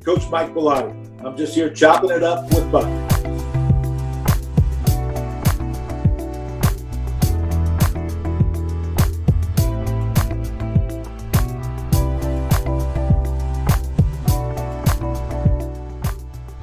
Coach Mike Belloti. I'm just here chopping it up with Buck.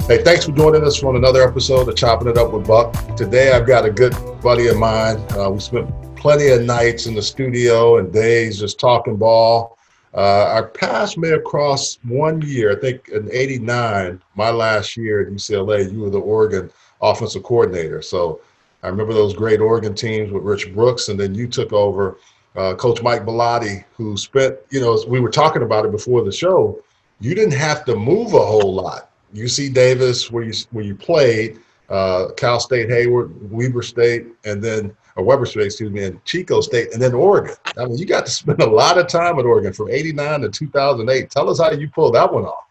Hey, thanks for joining us on another episode of Chopping It Up with Buck. Today, I've got a good buddy of mine. We spent plenty of nights in the studio and days just talking ball. Our paths may have crossed 1 year. I think in '89, my last year at UCLA, you were the Oregon offensive coordinator. So I remember those great Oregon teams with Rich Brooks, and then you took over. Coach Mike Belloti, who spent, we were talking about it before the show, you didn't have to move a whole lot. UC Davis, where you played, Cal State, Hayward, Weber State, and then Weber State, and Chico State, and then Oregon. I mean, you got to spend a lot of time at Oregon from '89 to 2008. Tell us how you pulled that one off.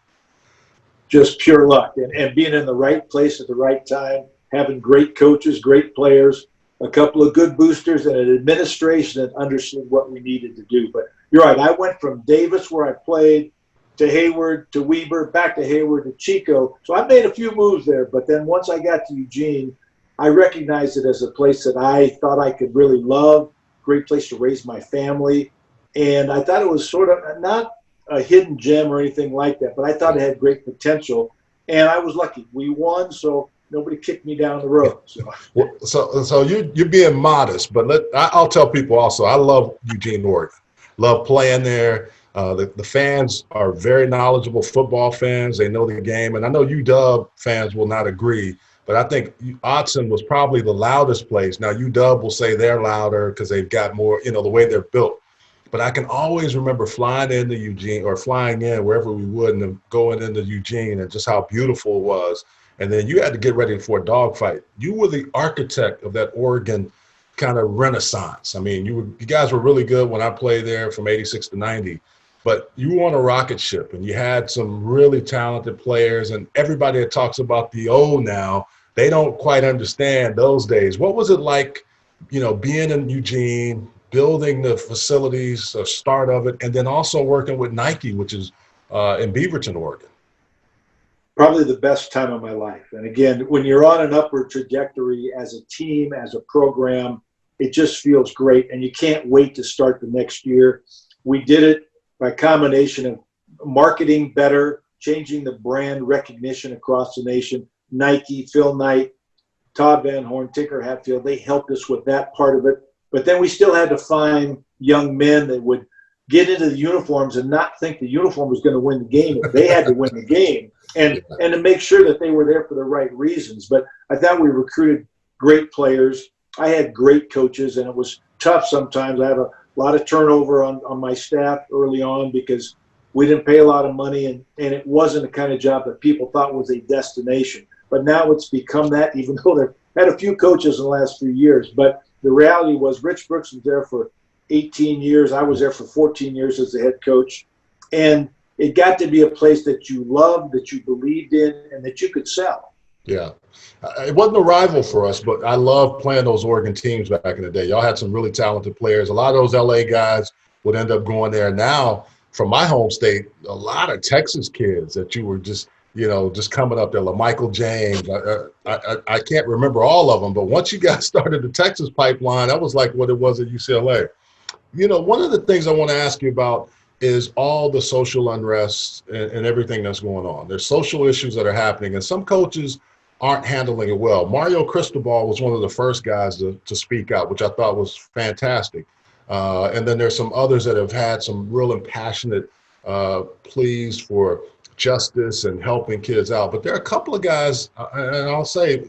Just pure luck and being in the right place at the right time, having great coaches, great players, a couple of good boosters, and an administration that understood what we needed to do. But you're right. I went from Davis, where I played, to Hayward, to Weber, back to Hayward, to Chico. So I made a few moves there, but then once I got to Eugene, I recognized it as a place that I thought I could really love, great place to raise my family. And I thought it was sort of not a hidden gem or anything like that, but I thought it had great potential. And I was lucky. We won, so nobody kicked me down the road. So you're being modest, but I'll tell people also, I love Eugene, Oregon. Love playing there. The fans are very knowledgeable football fans. They know the game. And I know UW fans will not agree, but I think Autzen was probably the loudest place. Now, UW will say they're louder because they've got more, the way they're built. But I can always remember flying into Eugene or flying in wherever we would and then going into Eugene and just how beautiful it was. And then you had to get ready for a dogfight. You were the architect of that Oregon kind of renaissance. I mean, you guys were really good when I played there from '86 to '90. But you were on a rocket ship, and you had some really talented players, and everybody that talks about the O now, they don't quite understand those days. What was it like, being in Eugene, building the facilities, the start of it, and then also working with Nike, which is in Beaverton, Oregon? Probably the best time of my life. And again, when you're on an upward trajectory as a team, as a program, it just feels great, and you can't wait to start the next year. We did it by combination of marketing better, changing the brand recognition across the nation. Nike, Phil Knight, Todd Van Horn, Tinker Hatfield, they helped us with that part of it. But then we still had to find young men that would get into the uniforms and not think the uniform was going to win the game. They had to win the game and to make sure that they were there for the right reasons. But I thought we recruited great players. I had great coaches, and it was tough sometimes. I had a lot of turnover on my staff early on because we didn't pay a lot of money, and it wasn't the kind of job that people thought was a destination. But now it's become that, even though they've had a few coaches in the last few years. But the reality was Rich Brooks was there for 18 years. I was there for 14 years as the head coach. And it got to be a place that you loved, that you believed in, and that you could sell. Yeah. It wasn't a rival for us, but I loved playing those Oregon teams back in the day. Y'all had some really talented players. A lot of those LA guys would end up going there. Now, from my home state, a lot of Texas kids that you were just coming up there, like Michael James. I can't remember all of them, but once you got started the Texas pipeline, that was like what it was at UCLA. One of the things I want to ask you about is all the social unrest and everything that's going on. There's social issues that are happening, and some coaches aren't handling it well. Mario Cristobal was one of the first guys to speak out, which I thought was fantastic. And then there's some others that have had some real impassionate pleas for justice and helping kids out. But there are a couple of guys, and I'll say,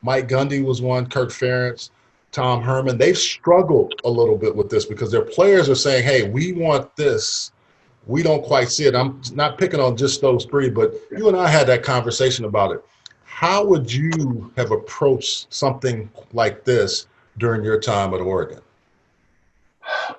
Mike Gundy was one, Kirk Ferentz, Tom Herman. They've struggled a little bit with this because their players are saying, hey, we want this. We don't quite see it. I'm not picking on just those three, but you and I had that conversation about it. How would you have approached something like this during your time at Oregon?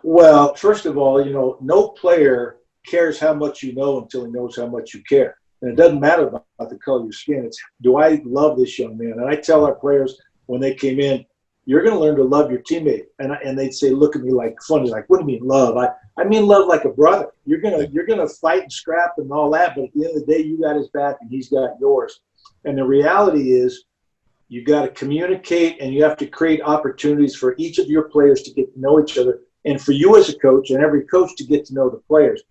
Well, first of all, no player cares how much you know until he knows how much you care. And it doesn't matter about the color of your skin. It's, do I love this young man? And I tell our players when they came in, you're going to learn to love your teammate. And they'd say, look at me like funny, like, what do you mean love? I mean love like a brother. You're gonna fight and scrap and all that, but at the end of the day, you got his back and he's got yours. And the reality is, you got to communicate and you have to create opportunities for each of your players to get to know each other, and for you as a coach and every coach to get to know the players.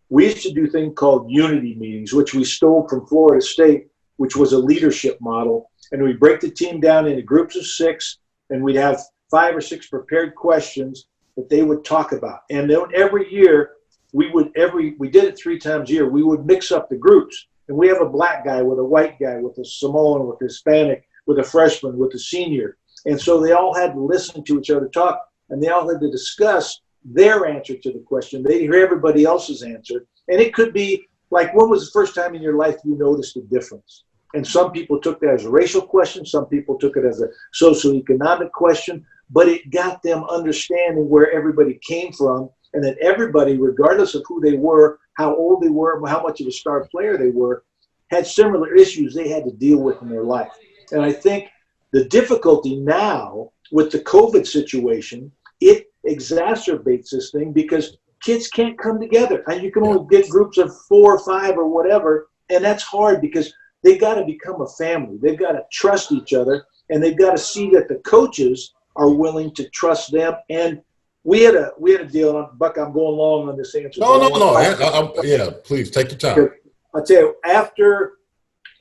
We used to do a thing called unity meetings, which we stole from Florida State, which was a leadership model. And we'd break the team down into groups of 6, and we'd have 5 or 6 prepared questions that they would talk about. And then every year, we did it 3 times a year, we would mix up the groups. And we have a black guy with a white guy, with a Samoan, with a Hispanic, with a freshman, with a senior. And so they all had to listen to each other talk, and they all had to discuss their answer to the question. They'd hear everybody else's answer. And it could be like, when was the first time in your life you noticed a difference? And some people took that as a racial question. Some people took it as a socioeconomic question. But it got them understanding where everybody came from, and that everybody, regardless of who they were, how old they were, how much of a star player they were, had similar issues they had to deal with in their life. And I think the difficulty now with the COVID situation, it exacerbates this thing because kids can't come together. And you can only get groups of 4 or 5 or whatever, and that's hard because they got to become a family. They've got to trust each other, and they've got to see that the coaches are willing to trust them. And we had a deal. Buck, I'm going long on this answer. No. Yeah, please take your time. I'll tell you, after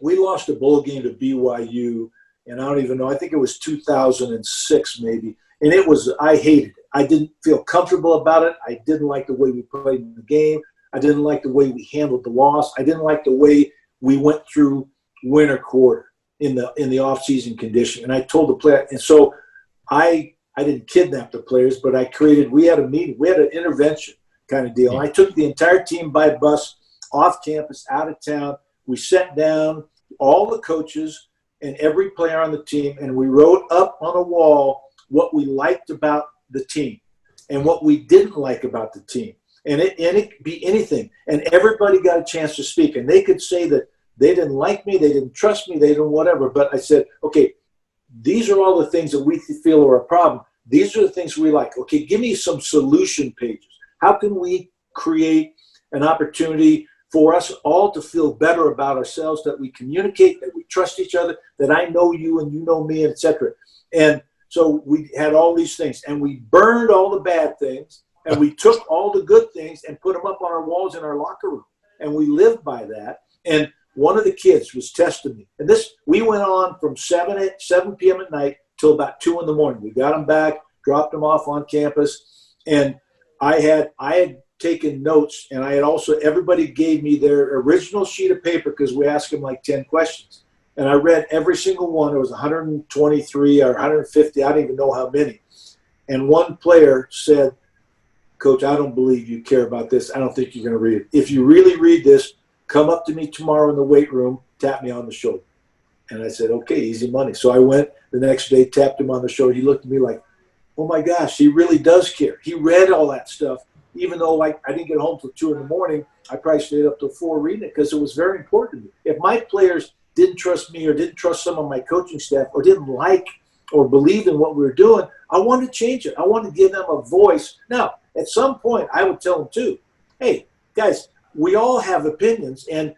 we lost a bowl game to BYU, and I don't even know, I think it was 2006 maybe, and I hated it. I didn't feel comfortable about it. I didn't like the way we played in the game. I didn't like the way we handled the loss. I didn't like the way we went through winter quarter in the off-season condition. And I told the player, and so I didn't kidnap the players, but we had a meeting. We had an intervention kind of deal. And I took the entire team by bus off campus, out of town. We sat down, all the coaches and every player on the team, and we wrote up on a wall what we liked about the team and what we didn't like about the team. And it could be anything. And everybody got a chance to speak. And they could say that they didn't like me, they didn't trust me, they didn't whatever. But I said, okay, these are all the things that we feel are a problem. These are the things we like. Okay, give me some solution pages. How can we create an opportunity for us all to feel better about ourselves, that we communicate, that we trust each other, that I know you and you know me, etc. And so we had all these things, and we burned all the bad things, and we took all the good things and put them up on our walls in our locker room, and we lived by that. And one of the kids was testing me, and we went on from 7 p.m. at night till about 2 in the morning. We got them back, dropped them off on campus, and I had taken notes, and I had also, everybody gave me their original sheet of paper because we asked them like 10 questions. And I read every single one. It was 123 or 150. I don't even know how many. And one player said, Coach, I don't believe you care about this. I don't think you're going to read it. If you really read this, come up to me tomorrow in the weight room, tap me on the shoulder. And I said, okay, easy money. So I went the next day, tapped him on the shoulder. He looked at me like, oh my gosh, he really does care. He read all that stuff. Even though I didn't get home till 2 in the morning, I probably stayed up till 4 reading it because it was very important to me. If my players didn't trust me or didn't trust some of my coaching staff or didn't like or believe in what we were doing, I wanted to change it. I wanted to give them a voice. Now, at some point, I would tell them too, hey, guys, we all have opinions, and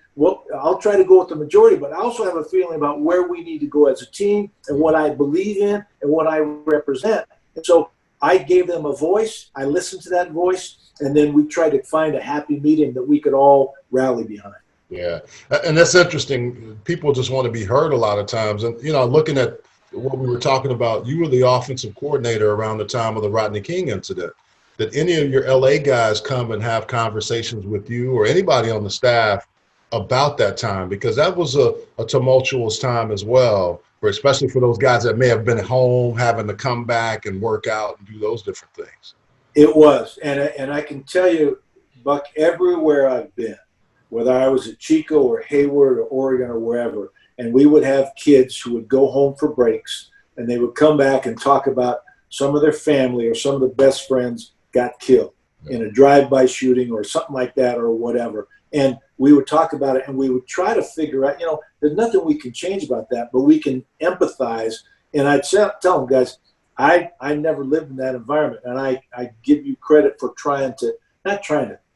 I'll try to go with the majority, but I also have a feeling about where we need to go as a team and what I believe in and what I represent. And so I gave them a voice. I listened to that voice, and then we tried to find a happy medium that we could all rally behind. Yeah, and that's interesting. People just want to be heard a lot of times. And, looking at what we were talking about, you were the offensive coordinator around the time of the Rodney King incident. Did any of your LA guys come and have conversations with you or anybody on the staff about that time? Because that was a tumultuous time as well, especially for those guys that may have been at home having to come back and work out and do those different things. It was. And I can tell you, Buck, everywhere I've been, whether I was at Chico or Hayward or Oregon or wherever, and we would have kids who would go home for breaks, and they would come back and talk about some of their family or some of the best friends got killed in a drive-by shooting or something like that or whatever. And we would talk about it, and we would try to figure out, there's nothing we can change about that, but we can empathize. And I'd tell them, guys, I never lived in that environment, and I give you credit for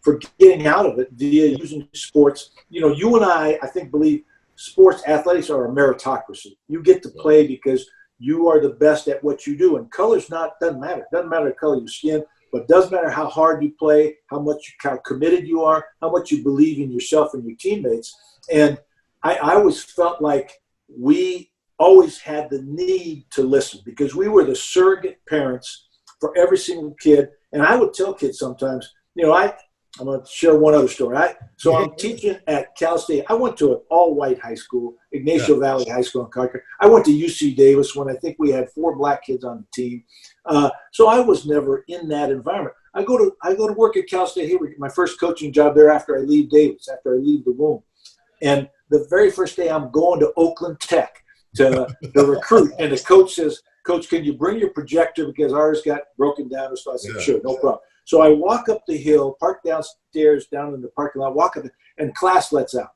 for getting out of it via using sports. You know, you and I think believe sports athletics are a meritocracy. You get to play because you are the best at what you do, and doesn't matter. It doesn't matter the color of your skin, but it does matter how hard you play, how committed you are, how much you believe in yourself and your teammates. And I always felt like we always had the need to listen because we were the surrogate parents for every single kid. And I would tell kids sometimes, you know, I'm going to share one other story. I'm teaching at Cal State. I went to an all-white high school, Ignacio Valley High School in Concord. I went to UC Davis when I think we had 4 black kids on the team. So I was never in that environment. I go to work at Cal State here. My first coaching job there after I leave Davis, after I leave the womb. And the very first day I'm going to Oakland Tech to recruit. And the coach says, "Coach, can you bring your projector because ours got broken down?" So I said, "Sure, no problem." So I walk up the hill, park downstairs, down in the parking lot, walk up, and class lets out.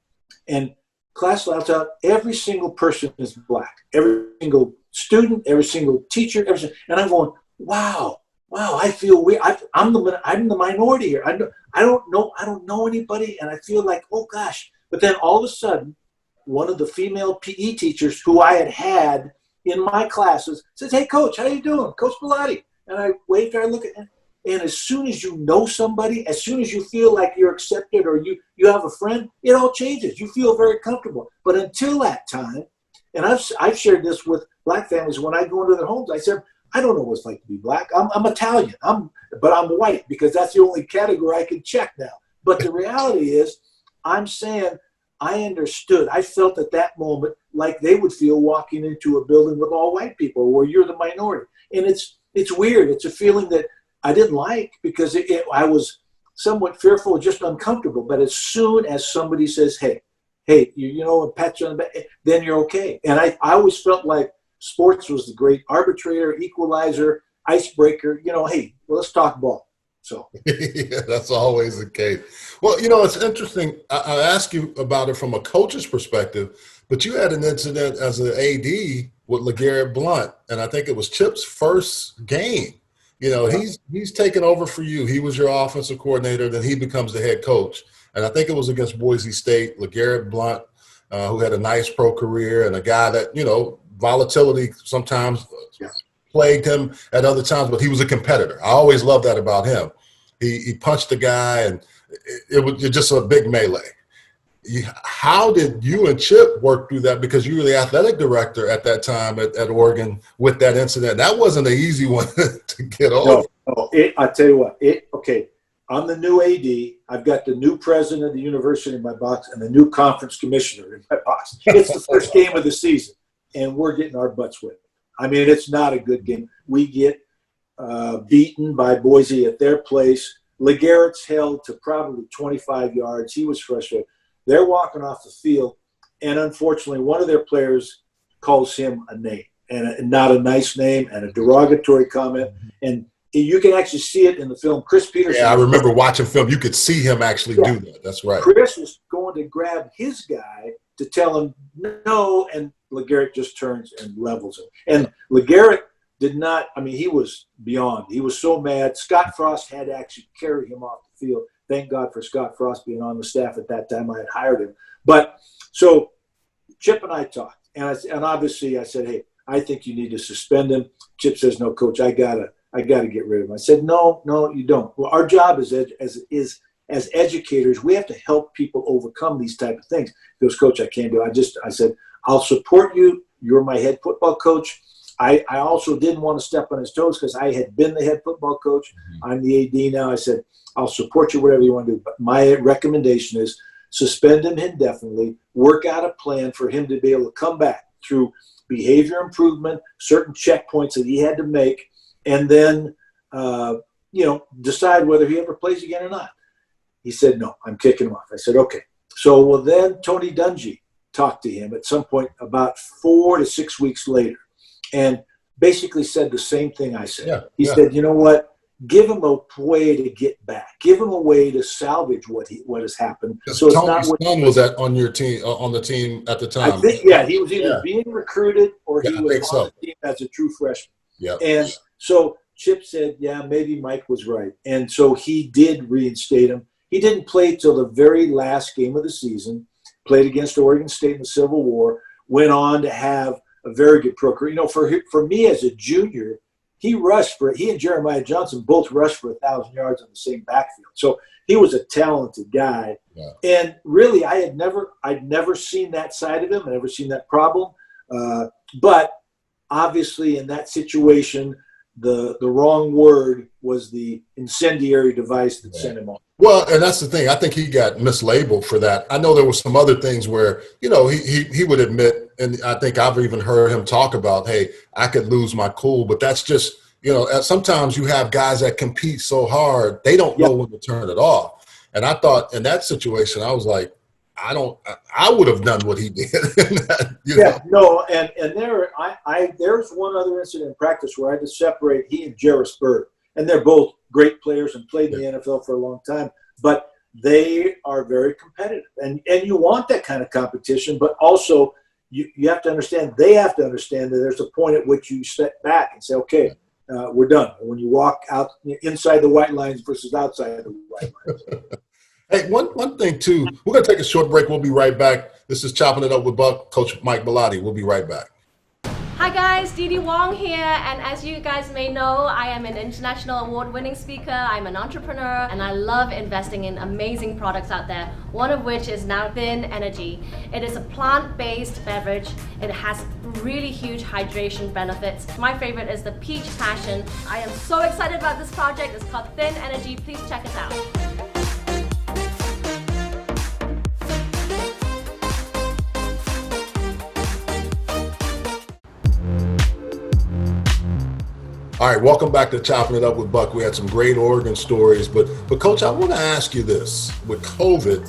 And class lets out, every single person is black. Every single student, every single teacher, and I'm going, wow, I feel weird. I'm the minority here. I don't know anybody, and I feel like, oh gosh. But then all of a sudden, one of the female PE teachers who I had in my classes says, "Hey, Coach, how you doing? Coach Belloti." And I waved her, I look at her. And as soon as you know somebody, as soon as you feel like you're accepted or you have a friend, it all changes. You feel very comfortable. But until that time, and I've shared this with black families when I go into their homes, I said, I don't know what it's like to be black. I'm Italian, but I'm white because that's the only category I can check now. But the reality is, I'm saying I understood. I felt at that moment like they would feel walking into a building with all white people where you're the minority. And it's weird. It's a feeling that I didn't like because I was somewhat fearful, just uncomfortable. But as soon as somebody says, hey, you know, and pat you on the back, then you're okay. And I always felt like sports was the great arbitrator, equalizer, icebreaker. You know, hey, well, let's talk ball. So yeah, that's always the case. Well, you know, it's interesting. I ask you about it from a coach's perspective, but you had an incident as an AD with LeGarrette Blount, and I think it was Chip's first game. You know, he's taken over for you. He was your offensive coordinator. Then he becomes the head coach. And I think it was against Boise State, LeGarrette Blount, who had a nice pro career and a guy that, you know, volatility sometimes plagued him at other times, but he was a competitor. I always loved that about him. He punched the guy, and it was just a big melee. How did you and Chip work through that? Because you were the athletic director at that time at Oregon with that incident. That wasn't an easy one to get over. No, I tell you what. Okay, I'm the new AD. I've got the new president of the university in my box and the new conference commissioner in my box. It's the first game of the season, and we're getting our butts whipped. I mean, it's not a good game. We get beaten by Boise at their place. LeGarrette's held to probably 25 yards. He was frustrated. They're walking off the field, and unfortunately, one of their players calls him a name, and not a nice name, and a derogatory comment. And you can actually see it in the film. Chris Peterson. Yeah, I remember watching film. You could see him actually do that. That's right. Chris was going to grab his guy to tell him no, and LeGarrette just turns and levels him. And LeGarrette did not – I mean, he was beyond. He was so mad. Scott Frost had to actually carry him off the field. Thank God for Scott Frost being on the staff at that time. I had hired him. But so Chip and I talked, and obviously I said, "Hey, I think you need to suspend him." Chip says, "No, Coach, I gotta get rid of him." I said, "No, you don't." Well, our job as educators, we have to help people overcome these type of things. He goes, "Coach, I can't do it." I said, "I'll support you. You're my head football coach." I also didn't want to step on his toes because I had been the head football coach. I'm the AD now. I said, I'll support you, whatever you want to do. But my recommendation is suspend him indefinitely, work out a plan for him to be able to come back through behavior improvement, certain checkpoints that he had to make, and then, decide whether he ever plays again or not. He said, no, I'm kicking him off. I said, okay. So, well, then Tony Dungy talked to him at some point about 4 to 6 weeks later and basically said the same thing I said. He said, you know what? Give him a way to get back. Give him a way to salvage what has happened. So Tony's son was on your team, on the team at the time. I think, he was either being recruited or he was on the team as a true freshman. Yep. And so Chip said, yeah, maybe Mike was right. And so he did reinstate him. He didn't play till the very last game of the season, played against Oregon State in the Civil War, went on to have a very good pro career. You know, for me as a junior, he and Jeremiah Johnson both rushed for 1,000 yards on the same backfield. So he was a talented guy. Yeah. And really, I'd never seen that side of him. I'd never seen that problem. But obviously in that situation, the wrong word was the incendiary device that sent him off. Well, and that's the thing. I think he got mislabeled for that. I know there were some other things where, you know, he would admit, and I think I've even heard him talk about, hey, I could lose my cool, but that's just, you know, sometimes you have guys that compete so hard, they don't know when to turn it off. And I thought in that situation, I was like, I would have done what he did. There's one other incident in practice where I had to separate he and Jarvis Bird. And they're both great players and played in the NFL for a long time, but they are very competitive. And you want that kind of competition, but also you have to understand, they have to understand that there's a point at which you step back and say, okay, we're done. When you walk out inside the white lines versus outside the white lines. Hey, one thing, too. We're going to take a short break. We'll be right back. This is Chopping It Up with Buck, Coach Mike Belloti. We'll be right back. Hi guys, Didi Wong here, and as you guys may know, I am an international award-winning speaker, I'm an entrepreneur, and I love investing in amazing products out there, one of which is now Thin Energy. It is a plant-based beverage. It has really huge hydration benefits. My favorite is the Peach Passion. I am so excited about this project. It's called Thin Energy. Please check it out. All right, welcome back to Chopping It Up with Buck. We had some great Oregon stories, but Coach, I want to ask you this: with COVID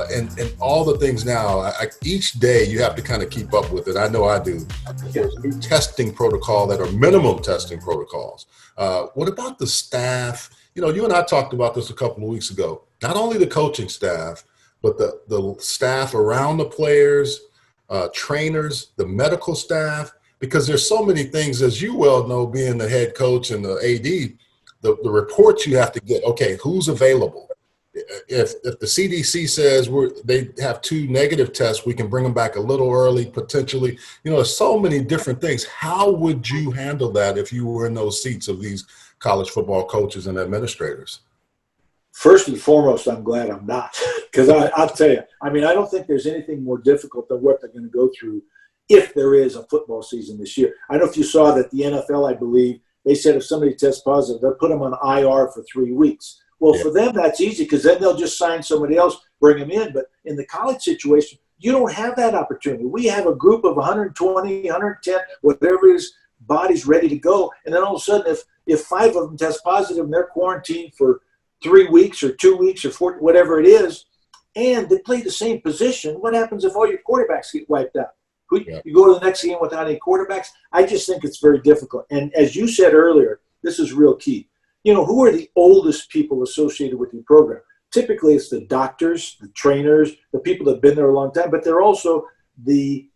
and all the things now, each day you have to kind of keep up with it. I know I do. There's new testing protocol that are minimum testing protocols. What about the staff? You know, you and I talked about this a couple of weeks ago. Not only the coaching staff, but the staff around the players, trainers, the medical staff. Because there's so many things, as you well know, being the head coach and the AD, the reports you have to get. Okay, who's available? If the CDC says they have 2 negative tests, we can bring them back a little early, potentially. You know, there's so many different things. How would you handle that if you were in those seats of these college football coaches and administrators? First and foremost, I'm glad I'm not. Because I'll tell you, I mean, I don't think there's anything more difficult than what they're going to go through if there is a football season this year. I don't know if you saw that the NFL, I believe, they said if somebody tests positive, they'll put them on IR for 3 weeks. Well, for them, that's easy because then they'll just sign somebody else, bring them in. But in the college situation, you don't have that opportunity. We have a group of 120, 110, whatever it is, bodies ready to go. And then all of a sudden, if 5 of them test positive and they're quarantined for 3 weeks or 2 weeks or 4, whatever it is, and they play the same position, what happens if all your quarterbacks get wiped out? You go to the next game without any quarterbacks? I just think it's very difficult. And as you said earlier, this is real key. You know, who are the oldest people associated with your program? Typically, it's the doctors, the trainers, the people that have been there a long time, but they're also the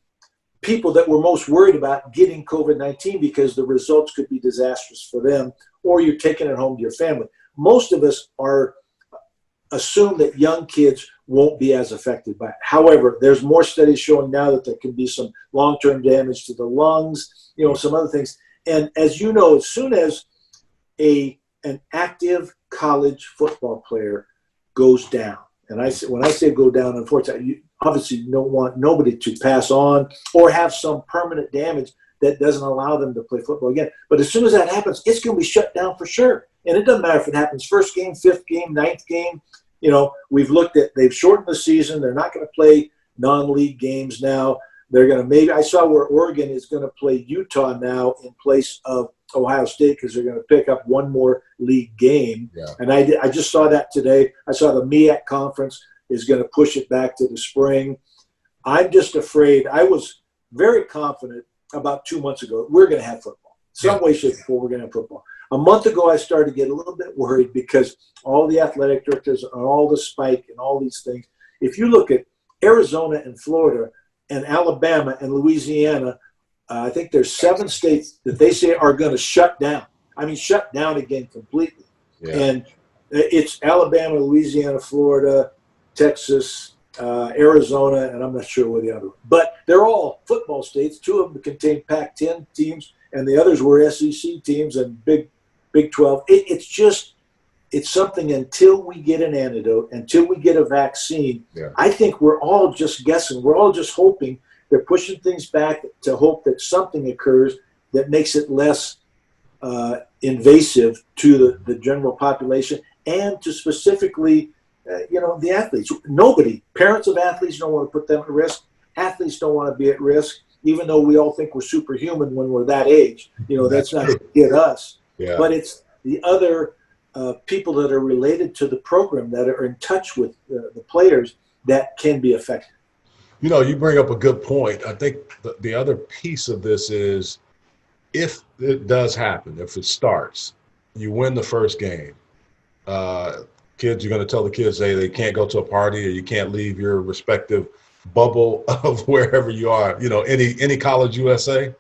people that we're most worried about getting COVID-19 because the results could be disastrous for them, or you're taking it home to your family. Most of us assume that young kids won't be as affected by it. However, there's more studies showing now that there can be some long-term damage to the lungs, you know, some other things. And as you know, as soon as an active college football player goes down, and when I say go down, unfortunately, you obviously don't want nobody to pass on or have some permanent damage that doesn't allow them to play football again. But as soon as that happens, it's going to be shut down for sure. And it doesn't matter if it happens first game, 5th game, 9th game. You know, we've looked at, they've shortened the season. They're not going to play non-league games now. They're going to I saw where Oregon is going to play Utah now in place of Ohio State because they're going to pick up one more league game. Yeah. And I just saw that today. I saw the MEAC conference is going to push it back to the spring. I'm just afraid. I was very confident about 2 months ago we're going to have football. Some way, shape, or form, we're going to have football. A month ago, I started to get a little bit worried because all the athletic directors and all the spike and all these things. If you look at Arizona and Florida and Alabama and Louisiana, I think there's 7 states that they say are going to shut down. I mean, shut down again completely. Yeah. And it's Alabama, Louisiana, Florida, Texas, Arizona, and I'm not sure where the other one. But they're all football states. 2 of them contain Pac-10 teams, and the others were SEC teams and Big 12. It's something until we get an antidote, until we get a vaccine. Yeah. I think we're all just guessing. We're all just hoping. They're pushing things back to hope that something occurs that makes it less invasive to the general population and to specifically, the athletes. Parents of athletes don't want to put them at risk. Athletes don't want to be at risk, even though we all think we're superhuman when we're that age. That's not going to get us. Yeah. But it's the other people that are related to the program that are in touch with the players that can be affected. You bring up a good point. I think the other piece of this is if it does happen, if it starts, you win the first game. Kids, you're going to tell the kids, hey, they can't go to a party or you can't leave your respective bubble of wherever you are. Any college USA?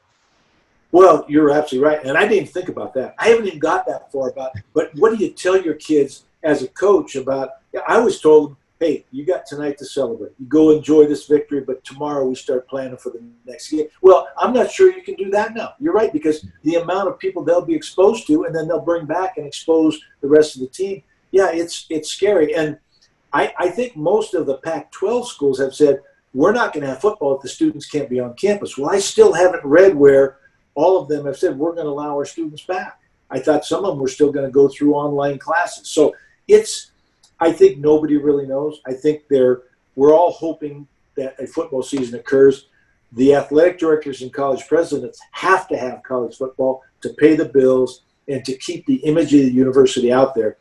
Well, you're absolutely right. And I didn't even think about that. I haven't even got that far but what do you tell your kids as a coach about? I always told them, hey, you got tonight to celebrate. You go enjoy this victory, but tomorrow we start planning for the next game. Well, I'm not sure you can do that now. You're right, because the amount of people they'll be exposed to, and then they'll bring back and expose the rest of the team. Yeah, it's scary. And I think most of the Pac-12 schools have said, we're not going to have football if the students can't be on campus. Well, I still haven't read where all of them have said, we're going to allow our students back. I thought some of them were still going to go through online classes. So I think nobody really knows. I think we're all hoping that a football season occurs. The athletic directors and college presidents have to have college football to pay the bills and to keep the image of the university out there.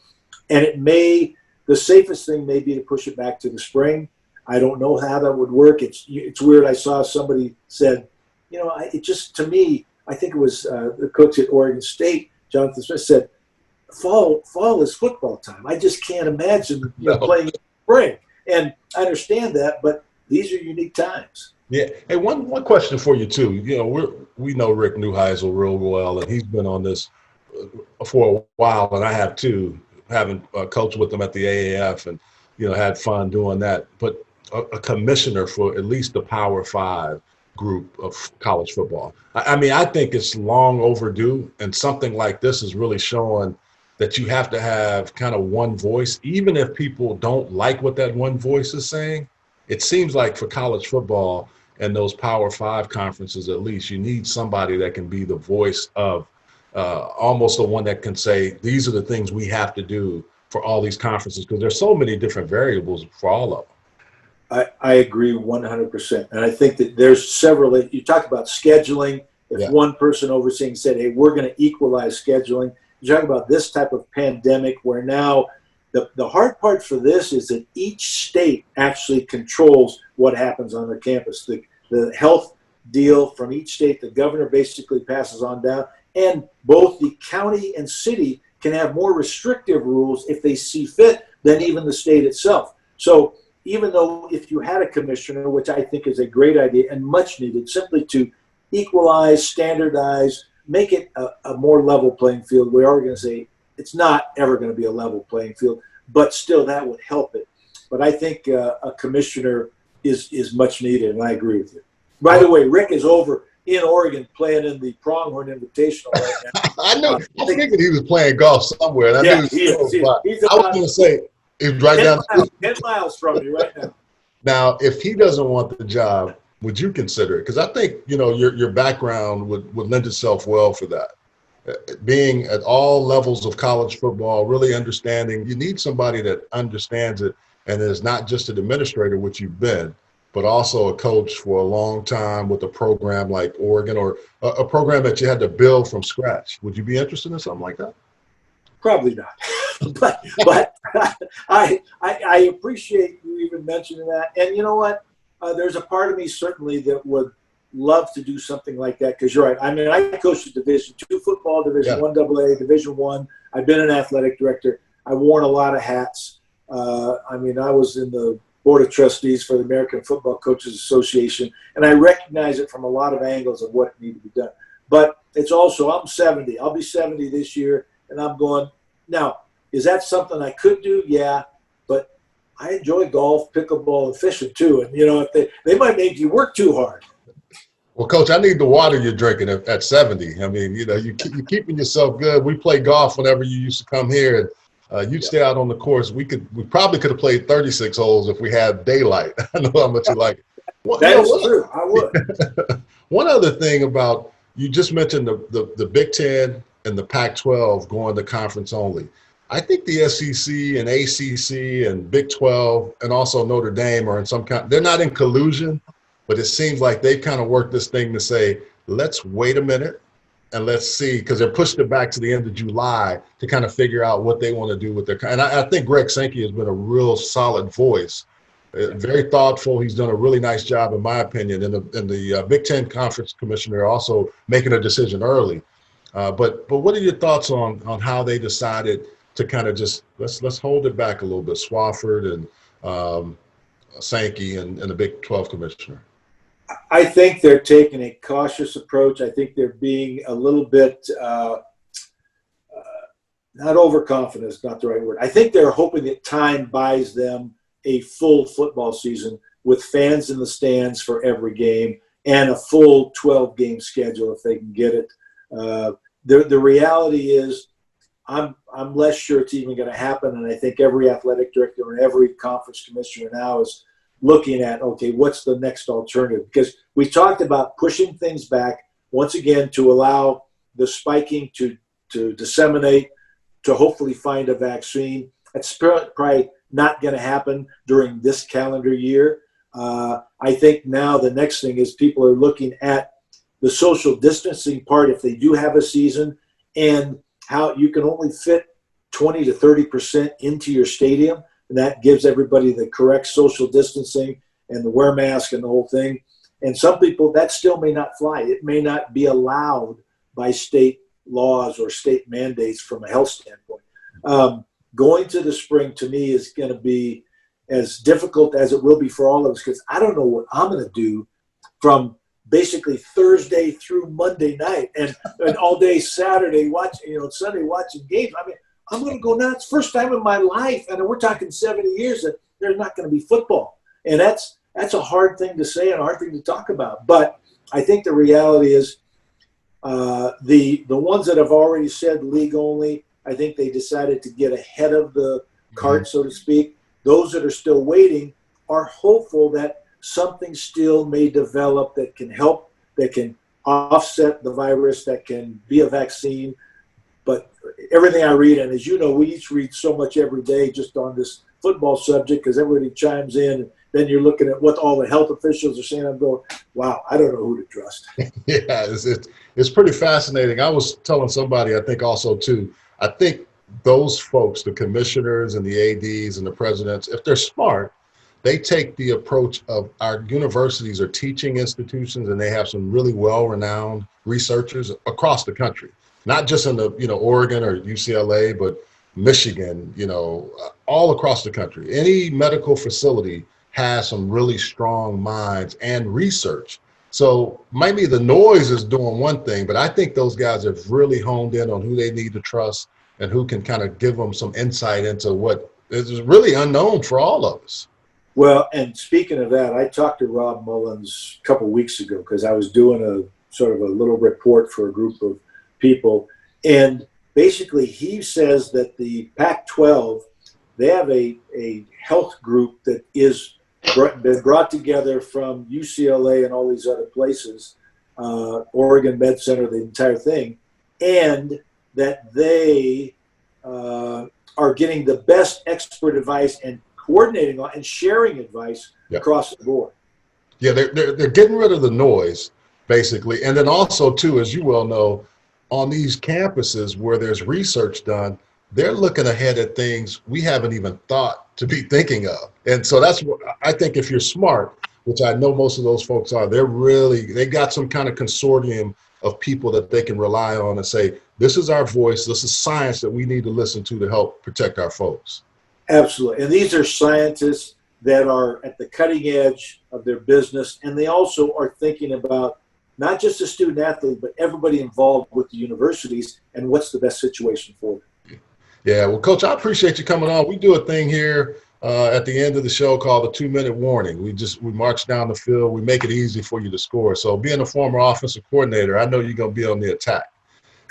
And the safest thing may be to push it back to the spring. I don't know how that would work. It's weird. I saw somebody said, to me, I think it was the coach at Oregon State, Jonathan Smith, said, fall is football time. I just can't imagine playing in the spring. And I understand that, but these are unique times. Yeah. Hey, one question for you too. We know Rick Neuheisel real well, and he's been on this for a while, and I have too, having coached with him at the AAF and had fun doing that. But a commissioner for at least the Power 5 group of college football. I think it's long overdue, and something like this is really showing that you have to have kind of one voice, even if people don't like what that one voice is saying. It seems like for college football and those Power 5 conferences, at least, you need somebody that can be the voice of almost the one that can say, these are the things we have to do for all these conferences, because there's so many different variables for all of them. I agree 100%. And I think that there's several. You talk about scheduling. If one person overseeing said, hey, we're going to equalize scheduling. You talk about this type of pandemic where now the hard part for this is that each state actually controls what happens on their campus. The health deal from each state, the governor basically passes on down. And both the county and city can have more restrictive rules if they see fit than even the state itself. So even though if you had a commissioner, which I think is a great idea and much needed, simply to equalize, standardize, make it a more level playing field. We are going to say it's not ever going to be a level playing field, but still that would help it. But I think a commissioner is much needed, and I agree with you. By the way, Rick is over in Oregon playing in the Pronghorn Invitational right now. I know. I figured he was playing golf somewhere. And I he is. I was going to say, he's right down 10 miles from you right now. Now, if he doesn't want the job, would you consider it? Because I think, your background would lend itself well for that. Being at all levels of college football, really understanding, you need somebody that understands it and is not just an administrator, which you've been, but also a coach for a long time with a program like Oregon, or a program that you had to build from scratch. Would you be interested in something like that? Probably not. but I appreciate you even mentioning that. And you know what? There's a part of me certainly that would love to do something like that, because you're right. I mean, I coached a Division II football, Division I AA, Division I. I've been an athletic director. I worn a lot of hats. I was in the Board of Trustees for the American Football Coaches Association, and I recognize it from a lot of angles of what needs to be done. But it's also, I'm 70. I'll be 70 this year, and I'm going, now, is that something I could do? Yeah, but I enjoy golf, pickleball, and fishing too. And, if they might make you work too hard. Well, Coach, I need the water you're drinking at 70. I mean, you're keeping yourself good. We play golf whenever you used to come here, and you'd stay out on the course. We probably could have played 36 holes if we had daylight. I know how much you like it. That is true. I would. One other thing about, you just mentioned the Big Ten and the Pac-12 going to conference only. I think the SEC and ACC and Big 12 and also Notre Dame are in some kind – they're not in collusion, but it seems like they've kind of worked this thing to say, let's wait a minute and let's see, because they're pushed it back to the end of July to kind of figure out what they want to do with their – and I think Greg Sankey has been a real solid voice, very thoughtful. He's done a really nice job, in my opinion, and the Big Ten Conference Commissioner also making a decision early. But what are your thoughts on how they decided – to kind of just let's hold it back a little bit, Swafford and Sankey and the Big 12 commissioner? I think they're taking a cautious approach. I think they're being a little bit not overconfident is not the right word. I think they're hoping that time buys them a full football season with fans in the stands for every game and a full 12-game schedule if they can get it. The reality is, I'm less sure it's even going to happen, and I think every athletic director and every conference commissioner now is looking at, okay, what's the next alternative? Because we talked about pushing things back once again to allow the spiking to disseminate, to hopefully find a vaccine. It's probably not going to happen during this calendar year. I think now the next thing is people are looking at the social distancing part if they do have a season, and how you can only fit 20 to 30% into your stadium, and that gives everybody the correct social distancing and the wear mask and the whole thing. And some people, that still may not fly. It may not be allowed by state laws or state mandates from a health standpoint. Going to the spring, to me, is going to be as difficult as it will be for all of us, because I don't know what I'm going to do from basically Thursday through Monday night and all day Saturday watching, Sunday watching games. I mean, I'm going to go nuts. First time in my life, and we're talking 70 years, that there's not going to be football. And that's a hard thing to say and a hard thing to talk about. But I think the reality is the ones that have already said league only, I think they decided to get ahead of the cart, so to speak. Those that are still waiting are hopeful that something still may develop that can help, that can offset the virus, that can be a vaccine. But everything I read, and as you know, we each read so much every day just on this football subject because everybody chimes in. And then you're looking at what all the health officials are saying. I'm going, wow, I don't know who to trust. Yeah, it's pretty fascinating. I was telling somebody, I think also too, I think those folks, the commissioners and the ADs and the presidents, if they're smart, they take the approach of our universities are teaching institutions, and they have some really well-renowned researchers across the country, not just in the, Oregon or UCLA, but Michigan, all across the country. Any medical facility has some really strong minds and research. So maybe the noise is doing one thing, but I think those guys have really honed in on who they need to trust and who can kind of give them some insight into what is really unknown for all of us. Well, and speaking of that, I talked to Rob Mullins a couple of weeks ago because I was doing a sort of a little report for a group of people. And basically he says that the Pac-12, they have a health group that is been brought together from UCLA and all these other places, Oregon Med Center, the entire thing, and that they are getting the best expert advice and coordinating and sharing advice across the board. Yeah, they're getting rid of the noise, basically. And then also, too, as you well know, on these campuses where there's research done, they're looking ahead at things we haven't even thought to be thinking of. And so that's what I think, if you're smart, which I know most of those folks are, they got some kind of consortium of people that they can rely on and say, this is our voice, this is science that we need to listen to help protect our folks. Absolutely. And these are scientists that are at the cutting edge of their business, and they also are thinking about not just the student athlete, but everybody involved with the universities and what's the best situation for them. Yeah, well, Coach, I appreciate you coming on. We do a thing here at the end of the show called the 2-minute warning. We march down the field. We make it easy for you to score. So being a former offensive coordinator, I know you're going to be on the attack.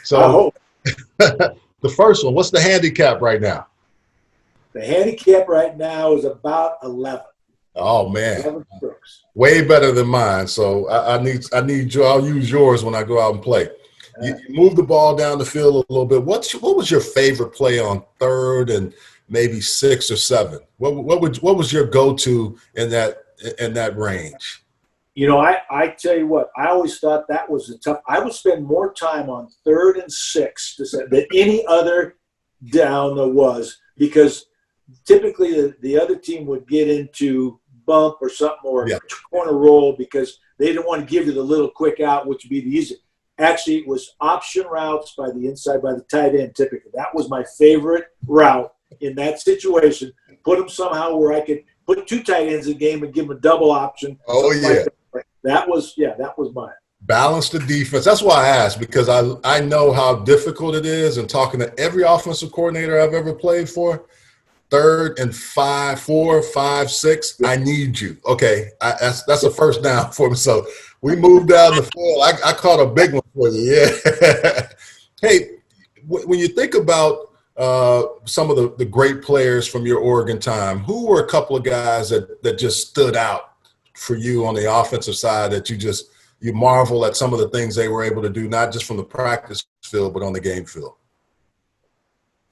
So I hope. the first one, what's the handicap right now? The handicap right now is about 11. Oh, man. 11 strokes. Way better than mine. So I need you. I'll use yours when I go out and play. You move the ball down the field a little bit. What was your favorite play on 3rd and maybe 6 or 7? What was your go-to in that range? You know, I tell you what, I always thought that was a tough. I would spend more time on 3rd and 6 than any other down there was, because typically the other team would get into bump or something, or corner roll, because they didn't want to give you the little quick out, which would be the easy. Actually, it was option routes by the inside, by the tight end typically. That was my favorite route in that situation. Put them somehow where I could put 2 tight ends in the game and give them a double option. Oh, yeah. Like that was mine. Balance the defense. That's why I asked, because I know how difficult it is, and talking to every offensive coordinator I've ever played for, 3rd and 5, 4, 5, 6, I need you. Okay, that's a first down for me. So we moved down the field. I caught a big one for you. Yeah. Hey, when you think about some of the great players from your Oregon time, who were a couple of guys that just stood out for you on the offensive side that you marvel at some of the things they were able to do, not just from the practice field, but on the game field?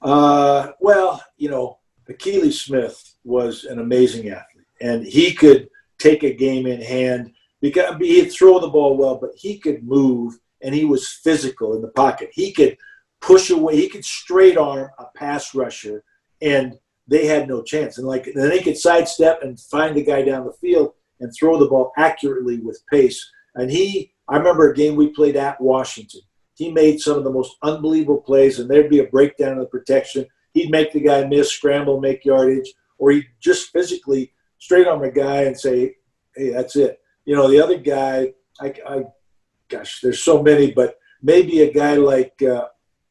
Well, you know, Akili Smith was an amazing athlete, and he could take a game in hand because he'd throw the ball well, but he could move, and he was physical in the pocket. He could push away. He could straight arm a pass rusher, and they had no chance. And then they could sidestep and find the guy down the field and throw the ball accurately with pace. And I remember a game we played at Washington. He made some of the most unbelievable plays, and there'd be a breakdown in the protection. He'd make the guy miss, scramble, make yardage, or he'd just physically straight arm a guy and say, hey, that's it. You know, the other guy, gosh, there's so many, but maybe a guy like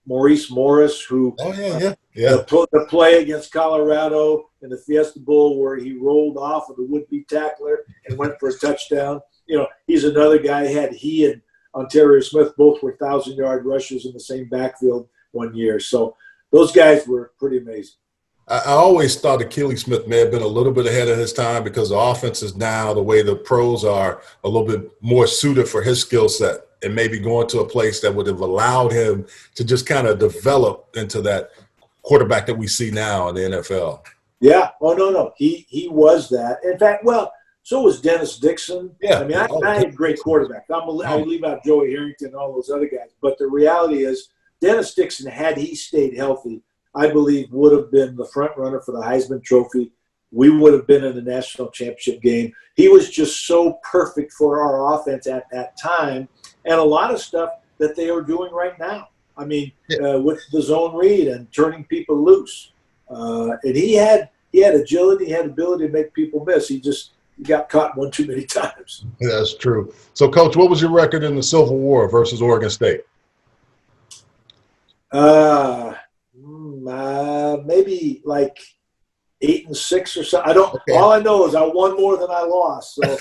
Maurice Morris, who the play against Colorado in the Fiesta Bowl where he rolled off of the would-be tackler and went for a touchdown. You know, he's another guy. He and Ontario Smith both were 1,000-yard rushers in the same backfield one year. So those guys were pretty amazing. I always thought Akili Smith may have been a little bit ahead of his time, because the offense is now, the way the pros are, a little bit more suited for his skill set, and maybe going to a place that would have allowed him to just kind of develop into that quarterback that we see now in the NFL. Yeah. Oh, no. He was that. In fact, well, so was Dennis Dixon. Yeah. I mean, I had great quarterbacks. I leave out Joey Harrington and all those other guys. But the reality is, Dennis Dixon, had he stayed healthy, I believe would have been the front runner for the Heisman Trophy. We would have been in the national championship game. He was just so perfect for our offense at that time, and a lot of stuff that they are doing right now. I mean, with the zone read and turning people loose. And he had agility, he had ability to make people miss. He got caught one too many times. Yeah, that's true. So, Coach, what was your record in the Civil War versus Oregon State? Maybe like 8-6 or something. I don't. Okay. All I know is I won more than I lost. So.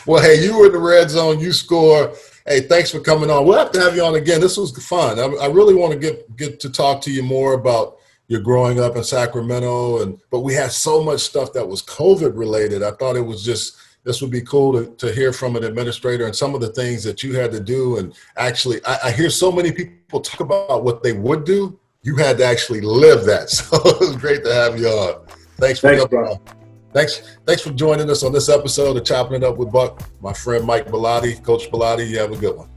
Well, hey, you were in the red zone. You score. Hey, thanks for coming on. We'll have to have you on again. This was fun. I really want to get to talk to you more about your growing up in Sacramento, but we had so much stuff that was COVID related. I thought it was this would be cool to hear from an administrator and some of the things that you had to do. And actually, I hear so many people talk about what they would do. You had to actually live that. So it was great to have you on. Thanks for coming on. Thanks for joining us on this episode of Chopping It Up with Buck. My friend Mike Belloti, Coach Belloti, you have a good one.